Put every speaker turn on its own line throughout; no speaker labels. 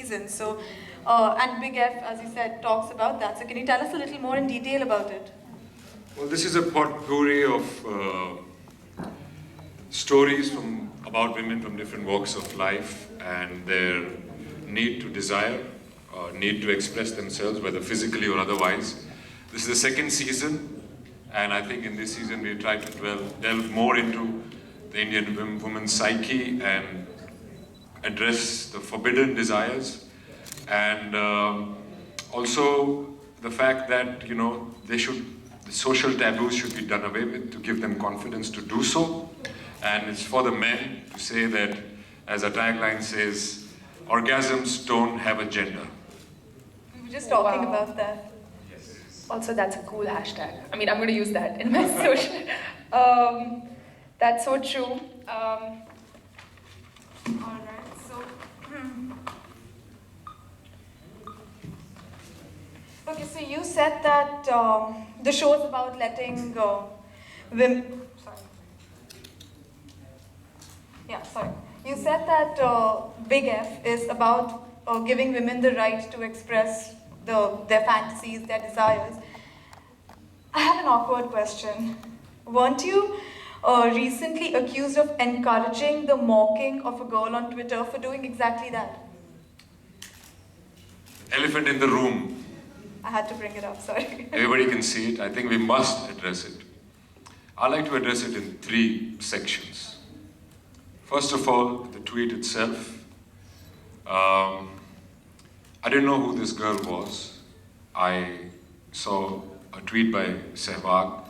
season. So, and Big F, as you said, talks about that. So can you tell us a little more in detail about it?
Well, this is a potpourri of stories about women from different walks of life and their need to desire, need to express themselves, whether physically or otherwise. This is the second season, and I think in this season we try to delve more into the Indian woman's psyche and address the forbidden desires, and also the fact that, you know, the social taboos should be done away with to give them confidence to do so. And it's for the men to say that, as a tagline says, orgasms don't have a gender.
We were just talking about that.
Yes.
Also, that's a cool hashtag. I mean, I'm going to use that in my social. That's so true.
All right. So, okay. So you said that the show is about letting women. Sorry. Yeah. Sorry. You said that Big F is about giving women the right to express their fantasies, their desires. I have an awkward question. Weren't you recently accused of encouraging the mocking of a girl on Twitter for doing exactly that?
Elephant in the room.
I had to bring it up, sorry.
Everybody can see it. I think we must address it. I like to address it in 3 sections. First of all, the tweet itself. I didn't know who this girl was. I saw a tweet by Sehwag,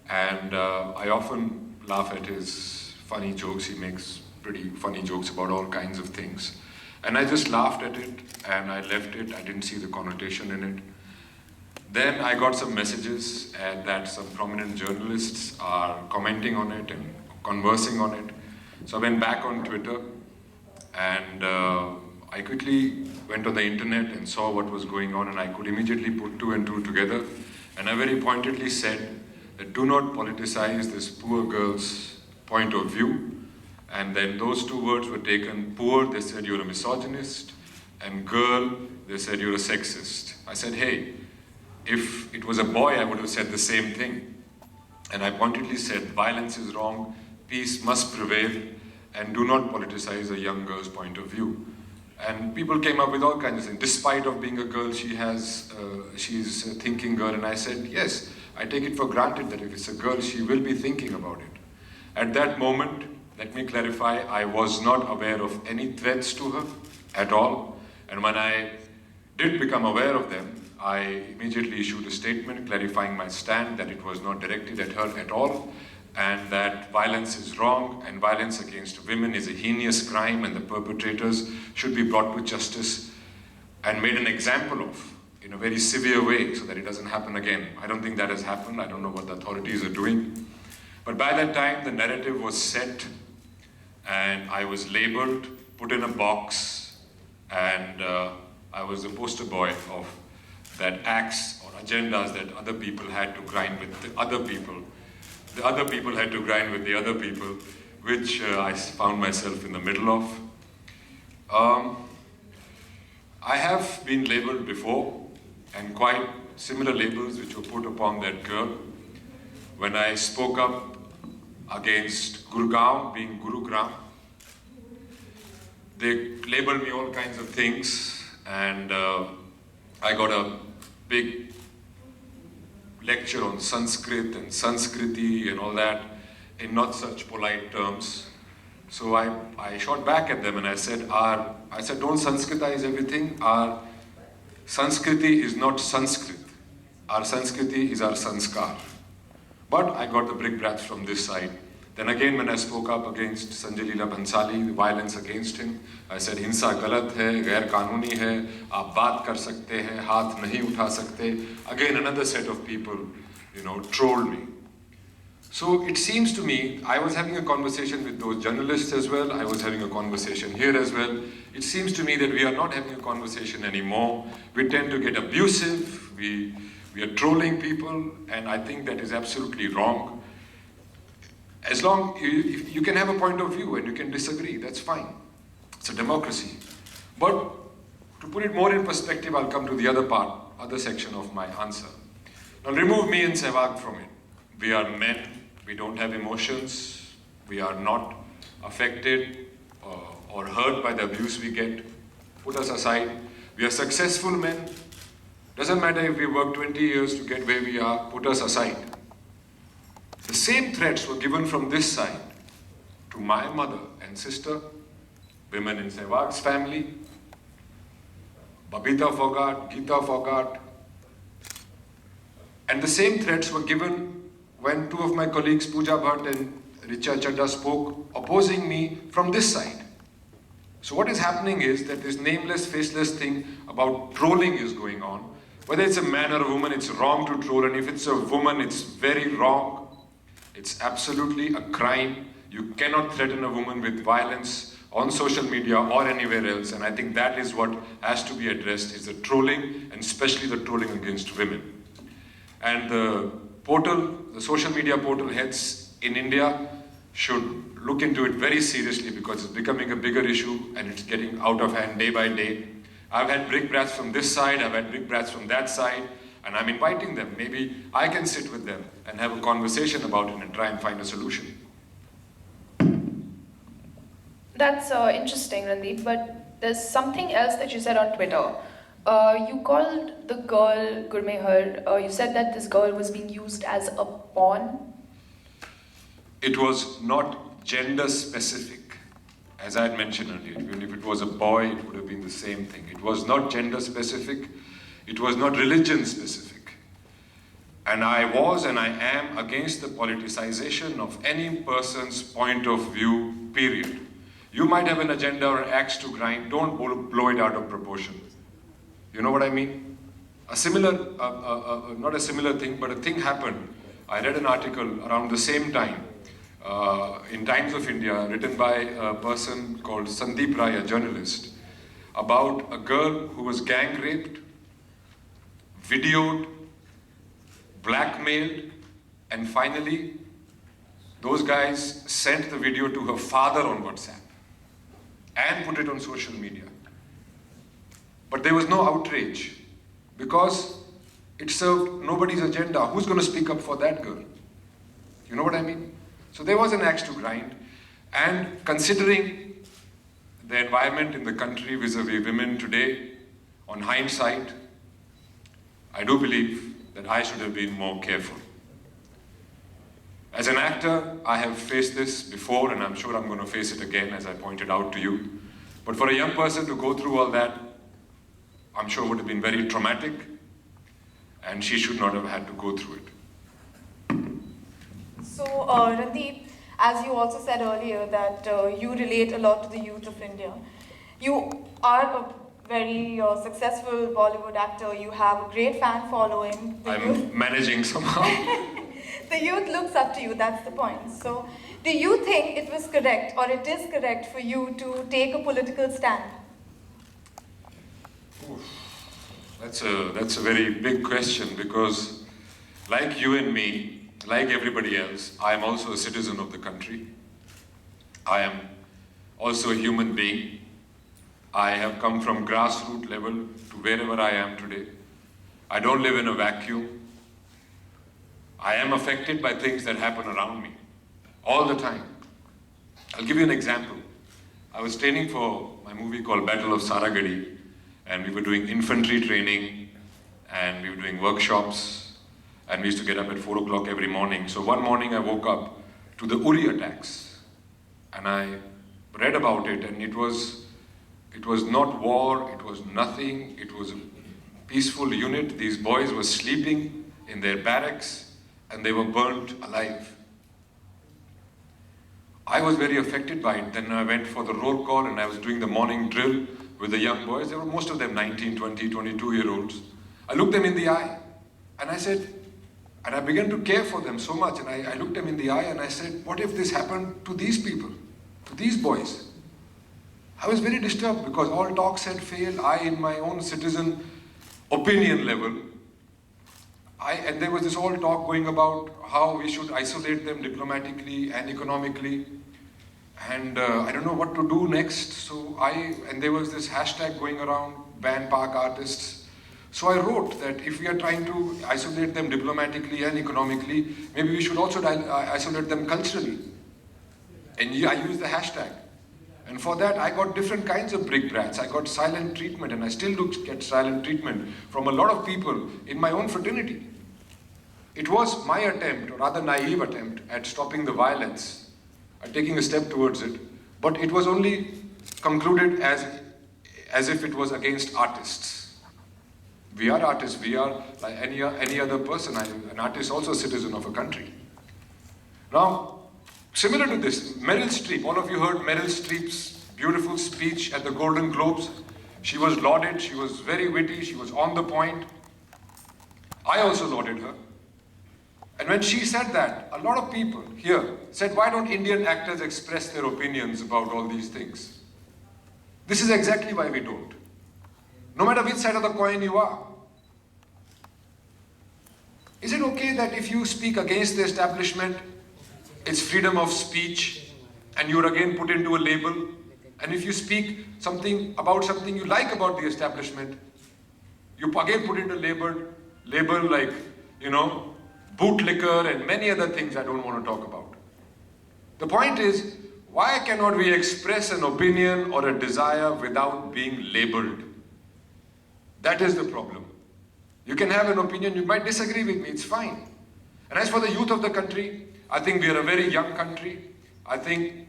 and I often laugh at his funny jokes. He makes pretty funny jokes about all kinds of things. And I just laughed at it, and I left it. I didn't see the connotation in it. Then I got some messages that some prominent journalists are commenting on it and conversing on it. So I went back on Twitter, and I quickly went on the internet and saw what was going on, and I could immediately put 2 and 2 together. And I very pointedly said that do not politicize this poor girl's point of view. And then those 2 words were taken. Poor, they said you're a misogynist, and girl, they said you're a sexist. I said, hey, if it was a boy, I would have said the same thing. And I pointedly said, violence is wrong, peace must prevail, and do not politicize a young girl's point of view. And people came up with all kinds of things. Despite of being a girl, she's a thinking girl. And I said, yes, I take it for granted that if it's a girl, she will be thinking about it. At that moment, let me clarify, I was not aware of any threats to her at all. And when I did become aware of them, I immediately issued a statement clarifying my stand that it was not directed at her at all, and that violence is wrong, and violence against women is a heinous crime, and the perpetrators should be brought to justice and made an example of in a very severe way so that it doesn't happen again. I don't think that has happened. I don't know what the authorities are doing. But by that time, the narrative was set, and I was labeled, put in a box, and I was the poster boy of that acts or agendas that other people had to grind with the other people. The other people had to grind with the other people, which I found myself in the middle of. I have been labeled before, and quite similar labels which were put upon that girl. When I spoke up against Gurgaon being Gurugram, they labeled me all kinds of things, and I got a big lecture on Sanskrit and Sanskriti and all that in not such polite terms. So I shot back at them and I said, don't Sanskritize everything. Our Sanskriti is not Sanskrit. Our Sanskriti is our Sanskar. But I got the brickbats from this side. Then again, when I spoke up against Sanjay Leela Bhansali, the violence against him, I said, हिंसा गलत है, गैर कानूनी है, आप बात कर सकते हैं, हाथ नहीं उठा सकते. Again, another set of people, trolled me. So it seems to me, I was having a conversation with those journalists as well, I was having a conversation here as well. It seems to me that we are not having a conversation anymore. We tend to get abusive, we are trolling people, and I think that is absolutely wrong. As long you can have a point of view and you can disagree, that's fine. It's a democracy. But to put it more in perspective, I'll come to the other section of my answer. Now remove me and Sehwag from it. We are men, we don't have emotions, we are not affected or hurt by the abuse we get. Put us aside. We are successful men. Doesn't matter if we work 20 years to get where we are, put us aside. The same threats were given from this side to my mother and sister, women in Sehwag's family, Babita Fogart, Geeta Fogart. And the same threats were given when two of my colleagues, Pooja Bhatt and Richa Chadda, spoke opposing me from this side. So what is happening is that this nameless, faceless thing about trolling is going on. Whether it's a man or a woman, it's wrong to troll, and if it's a woman, it's very wrong. It's absolutely a crime. You cannot threaten a woman with violence on social media or anywhere else, and I think that is what has to be addressed, is the trolling, and especially the trolling against women. And the portal, the social media portal heads in India should look into it very seriously, because it's becoming a bigger issue and it's getting out of hand day by day. I've had brickbats from this side, I've had brickbats from that side, and I'm inviting them. Maybe I can sit with them and have a conversation about it and try and find a solution.
That's interesting, Randeep, but there's something else that you said on Twitter. You called the girl Gurmehar, you said that this girl was being used as a pawn.
It was not gender specific. As I had mentioned earlier, even if it was a boy, it would have been the same thing. It was not gender specific, it was not religion specific. And I was and I am against the politicization of any person's point of view, period. You might have an agenda or an axe to grind, don't blow it out of proportion. You know what I mean? A similar, not a similar thing, but a thing happened. I read an article around the same time in Times of India, written by a person called Sandeep Rai, a journalist, about a girl who was gang raped, videoed, blackmailed, and finally those guys sent the video to her father on WhatsApp and put it on social media. But there was no outrage because it served nobody's agenda. Who's going to speak up for that girl? You know what I mean? So there was an axe to grind, and considering the environment in the country vis-a-vis women today, on hindsight, I do believe that I should have been more careful. As an actor, I have faced this before, and I'm sure I'm going to face it again, as I pointed out to you. But for a young person to go through all that, I'm sure would have been very traumatic, and she should not have had to go through it.
So, Randeep, as you also said earlier that you relate a lot to the youth of India. You are a very successful Bollywood actor. You have a great fan following.
I'm managing somehow.
The youth looks up to you, that's the point. So, do you think it was correct, or it is correct for you to take a political stand?
That's a very big question, because like you and me, like everybody else, I am also a citizen of the country. I am also a human being. I have come from grassroots level to wherever I am today. I don't live in a vacuum. I am affected by things that happen around me all the time. I'll give you an example. I was training for my movie called Battle of Saragadi, and we were doing infantry training, and we were doing workshops, and we used to get up at 4 o'clock every morning. So one morning I woke up to the Uri attacks, and I read about it, and it was not war, it was nothing, it was a peaceful unit. These boys were sleeping in their barracks, and they were burnt alive. I was very affected by it. Then I went for the roll call, and I was doing the morning drill with the young boys. They were most of them 19, 20, 22-year-olds. I looked them in the eye, and I said, and I began to care for them so much, and I looked them in the eye and I said, what if this happened to these people, to these boys? I was very disturbed because all talks had failed. I, in my own citizen opinion level, and there was this whole talk going about how we should isolate them diplomatically and economically, and I don't know what to do next. And there was this hashtag going around, ban park artists. So I wrote that if we are trying to isolate them diplomatically and economically, maybe we should also isolate them culturally. And I used the hashtag. And for that, I got different kinds of brick brats. I got silent treatment, and I still do get silent treatment from a lot of people in my own fraternity. It was my attempt, or rather naive attempt, at stopping the violence, at taking a step towards it, but it was only concluded as if it was against artists. We are artists, we are like any other person. An artist, also a citizen of a country. Now, similar to this, Meryl Streep, all of you heard Meryl Streep's beautiful speech at the Golden Globes. She was lauded, she was very witty, she was on the point. I also lauded her. And when she said that, a lot of people here said, why don't Indian actors express their opinions about all these things? This is exactly why we don't. No matter which side of the coin you are. Is it okay that if you speak against the establishment, it's freedom of speech, and you're again put into a label? And if you speak about something you like about the establishment, you again put into label like, bootlicker and many other things I don't want to talk about. The point is, why cannot we express an opinion or a desire without being labeled? That is the problem. You can have an opinion, you might disagree with me, it's fine. And as for the youth of the country, I think we are a very young country. I think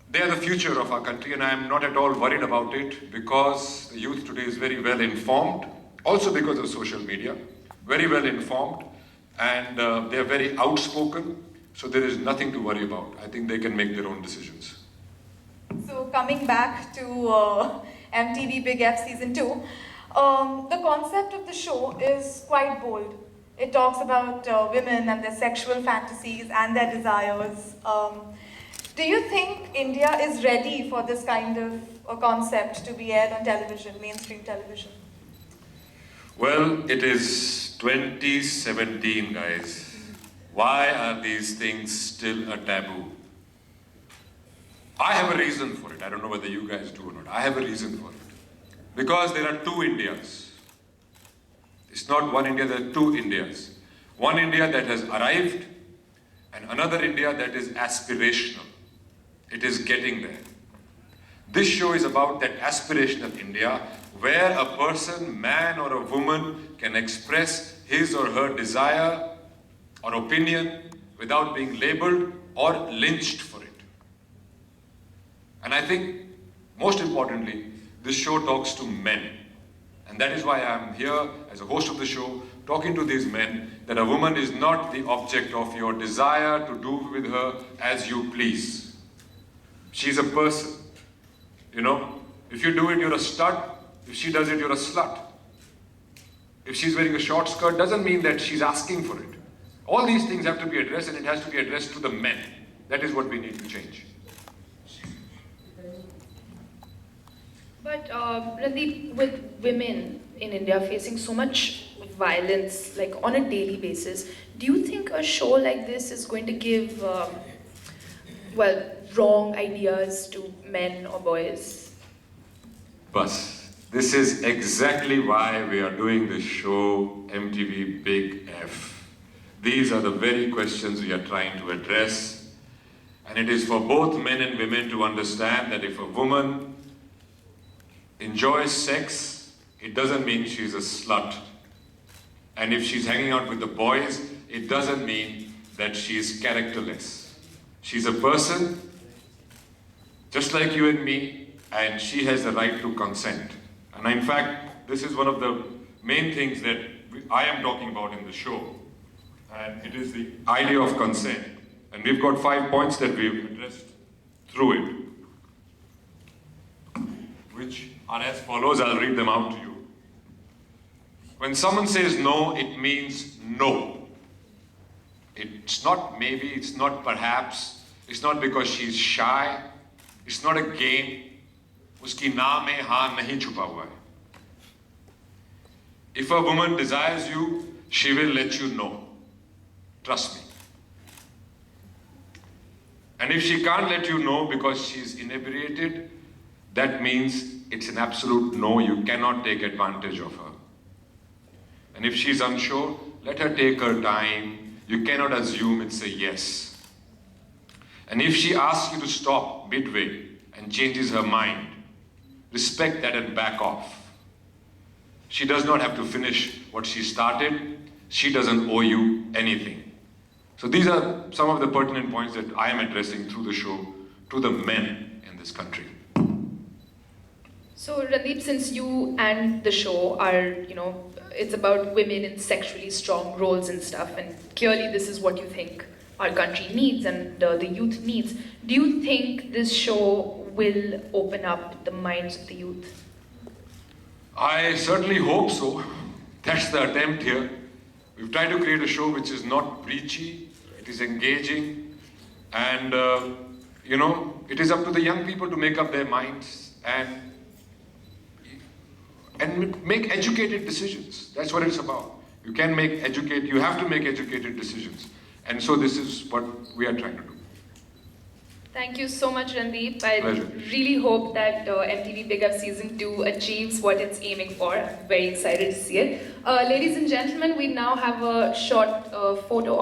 they are the future of our country, and I am not at all worried about it, because the youth today is very well informed, also because of social media, very well informed, and they are very outspoken, so there is nothing to worry about. I think they can make their own decisions.
So coming back to MTV Big F Season 2, the concept of the show is quite bold. It talks about women and their sexual fantasies and their desires. Do you think India is ready for this kind of a concept to be aired on television, mainstream television?
Well, it is 2017, guys. Why are these things still a taboo? I have a reason for it. I don't know whether you guys do or not. I have a reason for it. Because there are two Indias. It's not one India, there are two Indias. One India that has arrived, and another India that is aspirational. It is getting there. This show is about that aspirational India where a person, man or a woman, can express his or her desire or opinion without being labeled or lynched for it. And I think, most importantly, this show talks to men. And that is why I am here as a host of the show, talking to these men, that a woman is not the object of your desire to do with her as you please. She's a person. If you do it, you're a stud. If she does it, you're a slut. If she's wearing a short skirt, doesn't mean that she's asking for it. All these things have to be addressed, and it has to be addressed to the men. That is what we need to change.
But Randeep, with women in India facing so much violence, like on a daily basis, do you think a show like this is going to give, wrong ideas to men or boys?
Bus. This is exactly why we are doing this show, MTV Big F. These are the very questions we are trying to address. And it is for both men and women to understand that if a woman enjoys sex, it doesn't mean she's a slut. And if she's hanging out with the boys, it doesn't mean that she's characterless. She's a person, just like you and me, and she has the right to consent. And in fact, this is one of the main things that I am talking about in the show. And it is the idea of consent. And we've got 5 points that we've addressed through it, which are as follows. I'll read them out to you. When someone says no, it means no. It's not maybe, it's not perhaps, it's not because she's shy, it's not a game. Uski naam mein haan nahi chupa hua hai. If a woman desires you, she will let you know. Trust me. And if she can't let you know because she's inebriated, that means it's an absolute no. You cannot take advantage of her. And if she's unsure, let her take her time. You cannot assume it's a yes. And if she asks you to stop midway and changes her mind, respect that and back off. She does not have to finish what she started. She doesn't owe you anything. So these are some of the pertinent points that I am addressing through the show to the men in this country.
So Randeep, since you and the show are, it's about women in sexually strong roles and stuff, and clearly this is what you think our country needs and the youth needs. Do you think this show will open up the minds of the youth?
I certainly hope so. That's the attempt here. We've tried to create a show which is not preachy, it is engaging, and it is up to the young people to make up their minds and make educated decisions. That's what it's about. You have to make educated decisions. And so this is what we are trying to do.
Thank you so much, Randeep. I
Pleasure.
really hope that MTV Big F Season 2 achieves what it's aiming for. I'm very excited to see it. Ladies and gentlemen, we now have a short photo